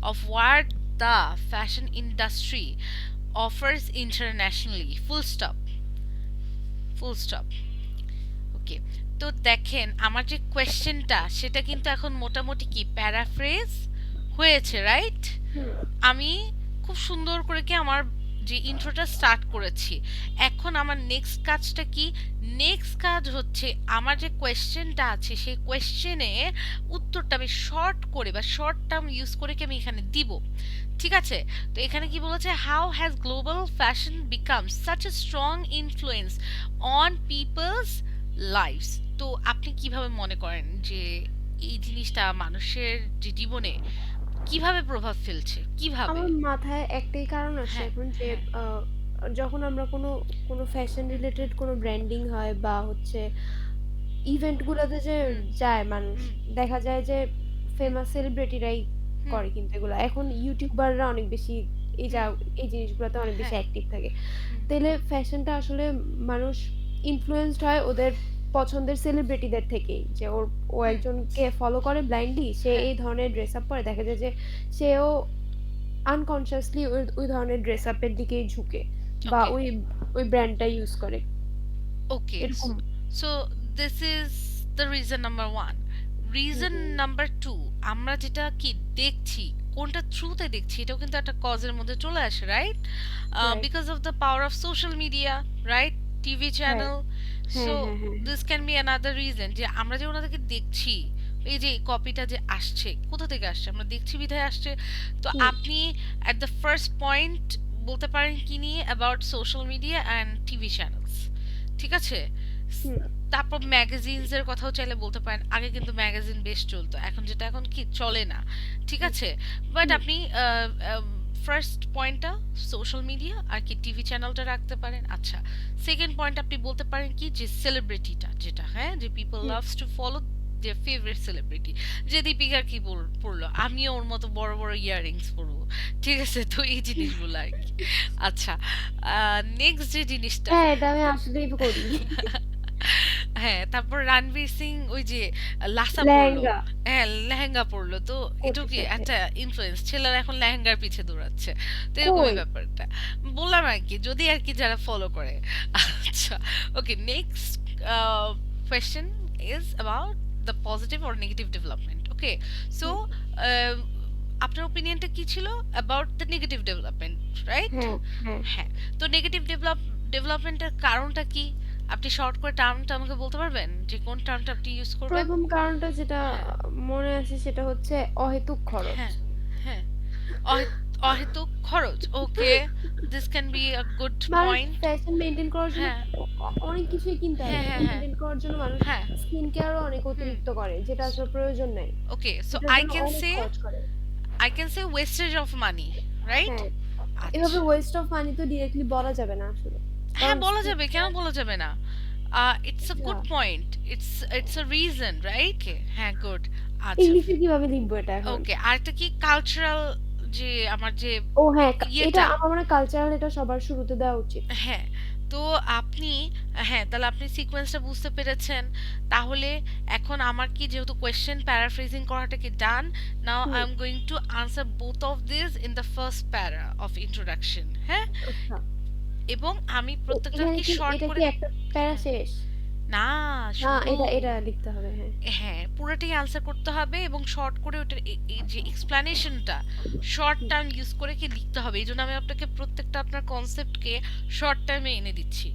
of what the fashion industry offers internationally, full stop, full stop. Okay, তো দেখেন আমার যে কোয়েশ্চেনটা সেটা কিন্তু এখন মোটামুটি কি প্যারাফ্রেজ হয়েছে, রাইট? হুম। আমি খুব সুন্দর করে কি আমার যে ইন্ট্রোটা স্টার্ট করেছি। এখন আমার নেক্সট কাজটা কি? নেক্সট কাজ হচ্ছে আমার যে কোয়েশ্চেনটা আছে সেই কোয়েশ্চেনে উত্তরটা আমি শর্ট করে বা শর্ট টার্ম ইউজ করে কি আমি এখানে দিব। ঠিক আছে? তো এখানে কি বলেছে, how has global fashion become such a strong influence on people's lifes. তো আপনি কিভাবে মনে করেন যে এই জিনিসটা মানুষের যে জীবনে কিভাবে প্রভাব ফেলছে? কিভাবে? আমার মাথায় একটাই কারণ আসে হ্যাঁ, এখন যে হ্যাঁ। যখন আমরা কোনো ফ্যাশন রিলেটেড কোনো ব্র্যান্ডিং হয় বা হচ্ছে ইভেন্ট গুলোতে যে হুম, যায় মানুষ, হুম, দেখা যায় যে হুম, ফেমাস সেলিব্রিটিরাই হুম, করে কিন্তু এগুলা। এখন ইউটিউবাররা অনেক বেশি এই যা হুম, এই জিনিসগুলোতে অনেক বেশি হ্যাঁ, অ্যাক্টিভ থাকে। হুম, তাইলে ফ্যাশনটা আসলে মানুষ ইনফ্লুয়েন্সড হয় ওদের পছন্দের সেলিব্রিটিদের থেকেই। যে ও হুম, একজনকে ফলো করে ব্লাইন্ডলি, সে হ্যাঁ, এই ধরনের ড্রেস আপ পরে, দেখা যায় যে সেও আনকনসিয়াসলি ওই ধরনের ড্রেস আপের দিকেই ঝুঁকে বা ওকে, ওই ব্র্যান্ডটা ইউজ করে। ওকে। এরকম। So this is the reason number 1। Hmm, reason hmm. Number 2, আমরা যেটা কি দেখছি, কোনটা থ্রুতে দেখছি এটাও কিন্তু একটা কজের মধ্যে চলে আসে, right? Right. Because of the power of social media, right? TV right. Channel. So হ্যাঁ, হ্যাঁ, হ্যাঁ, হ্যাঁ। This can B another reason যে আমরা যে ওনাদেরকে দেখছি, এই যে কপিটা যে আসছে কোথা থেকে আসছে, আমরা দেখছি বিধায় আসছে। তো হুম, আপনি অ্যাট দ্য ফার্স্ট পয়েন্ট বলতে পারেন কি নিয়ে, about social media and TV channels. ঠিক আছে? হুম, তারপর ম্যাগাজিনস এর কথাও চাইলে বলতে পারেন। আগে কিন্তু ম্যাগাজিন বেশ চলতো, এখন যেটা এখন কি চলে না। ঠিক হুম, আছে? বাট হুম, আপনি ফার্স্ট পয়েন্টটা সোশ্যাল মিডিয়া আর কি টিভি চ্যানেলটা রাখতে পারেন। আচ্ছা, সেকেন্ড পয়েন্ট আপনি বলতে পারেন কি যে সেলিব্রিটিটা যেটা, হ্যাঁ, যে people hmm. Loves to follow their favourite celebrity. যে দীপিকার কি পড়লো, আমিও ওর মতো বড় বড় ইয়াররিংস পরবো। ঠিক আছে? তো এই জিনিসগুলো আর কি। আচ্ছা, নেক্সট যে জিনিসটা হ্যাঁ, এটা আমি আসলেই করি। হ্যাঁ, তারপর রণবীর সিং ওই যে লাসা পড়লো। লেহেঙ্গা হ্যাঁ, লেহেঙ্গা পড়লো। তো এটাও কি পড়তেছে। হ্যাঁ। একটা ইনফ্লুয়েন্স? ছেলেরা এখন লেহেঙ্গার পিছে দৌড়াচ্ছে। তো এরকমই কই? ব্যাপারটা। বললাম আরকি, যদি আরকি যারা ফলো করে। আচ্ছা, okay, next question is about the positive or negative development. Okay? So hmm, আপনার ওপিনিয়নটা কি ছিল about the negative development, right? হ্যাঁ, হ্যাঁ। হ্যাঁ। তো নেগেটিভ ডেভেলপমেন্টের কারণটা কি? আপনি শর্ট করে টার্মটা আমাকে বলতে পারবেন যে কোন টার্মটা আপনি ইউজ করবেন? ১ম কারণটা যেটা হ্যাঁ, মনে আসে সেটা হচ্ছে অহেতুক খরচ। হ্যাঁ, হ্যাঁ। অহেতুক খরচ। Okay, this can be a good মানুষ পয়েন্ট। ফ্যাশন মেইনটেইন করার জন্য হ্যাঁ, অনেক কিছুই কিনতে হয়। হ্যাঁ, হ্যাঁ, ফ্যাশন হ্যাঁ, মেইনটেইন করার জন্য মানুষ হ্যাঁ। স্কিন কেয়ারও অনেক হুম। অতিরিক্ত করে, যেটা আসলে প্রয়োজন নাই। ওকে, সো যেটার জন্য অনেক খরচ করে। I can say wastage of money, right? হ্যাঁ, এভাবে আচ্ছা। ওয়েস্ট অফ মানি তো ডিরেক্টলি বলা যাবে না আসলে। হ্যাঁ, কারণ বলা স্কিন যাবে। কেন কেয়ার বলা যাবে না? ইটস আ যা good point. It's a reason, right? হ্যাঁ, গুড। আচ্ছা। ইংলিশে কিভাবে লিখবো এটা এখন? ওকে, আরেকটা কি কালচারাল, যে আমার যে ও হ্যাঁ, এটা ইয়েটা, আমার মনে হয় কালচারাল, এটা সবার শুরুতে দেওয়া উচিত। হ্যাঁ। তো আপনি, হ্যাঁ, তাহলে আপনি সিকোয়েন্সটা বুঝতে পেরেছেন। তাহলে এখন আমার কি, যেহেতু কোয়েশ্চেন প্যারাফ্রেজিং করাটা কি done, now I hmm, am going to answer both of this in the first para of introduction, হ্যাঁ? আচ্ছা। এবং আমি প্রত্যেকটা এখানে কি কি শর্ট এটা করে, কি একটা প্যারা হ্যাঁ, শেষ? না, না, শুরু। এটা লিখতে হবে, হ্যাঁ। হ্যাঁ, পুরোটাই আনসার করতে হবে এবং শর্ট করে ওটার এই যে এক্সপ্লানেশনটা শর্ট টার্ম ইউজ করে কি লিখতে হবে। এই জন্য আমি আপনাকে প্রত্যেকটা আপনার কনসেপ্টকে শর্ট টার্মে এনে দিচ্ছি।